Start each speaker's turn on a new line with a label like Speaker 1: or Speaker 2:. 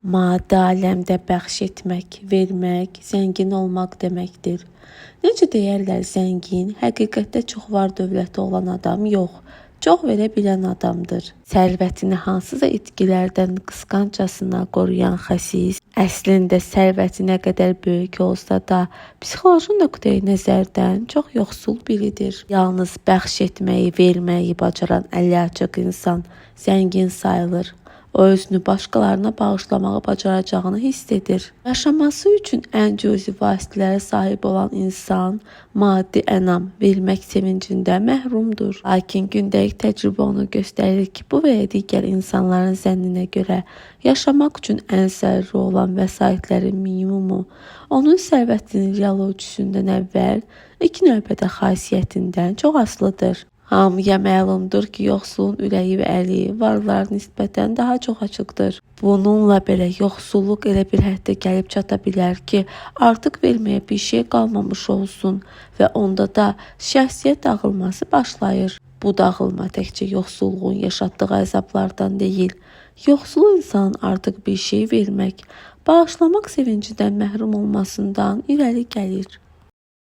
Speaker 1: Maddi aləmdə bəxş etmək, vermək, zəngin olmaq deməkdir. Necə deyərlər, zəngin, həqiqətdə çox var dövləti olan adam yox, çox verə bilən adamdır. Sərvətini hansısa itkilərdən qısqancasına qoruyan xəsis, əslində sərvəti nə qədər böyük olsa da, psixoloji nöqteyi nəzərdən çox yoxsul biridir. Yalnız bəxş etməyi, verməyi bacaran əli açıq insan zəngin sayılır. O özünü başqalarına bağışlamağı bacaracağını hiss edir. Yaşaması üçün ən cüzi vasitələrə sahib olan insan maddi ənam vermək sevincində məhrumdur. Lakin gündəlik təcrübə onu göstərir ki, bu və ya digər insanların zənninə görə yaşamaq üçün ən zəruri olan vəsaitlərin minimumu onun sərvətinin real ölçüsündən əvvəl ilk növbədə xasiyyətindən çox asılıdır. Hamıya məlumdur ki, yoxsulun ürəyi və əli varlılara nisbətən daha çox açıqdır. Bununla belə yoxsulluq elə bir həddə gəlib çata bilər ki, artıq verməyə bir şey qalmamış olsun və onda da şəxsiyyət dağılması başlayır. Bu dağılma təkcə yoxsulluğun yaşatdığı əzablardan deyil, yoxsul insanın artıq bir şey vermək, bağışlamaq sevincindən məhrum olmasından irəli gəlir.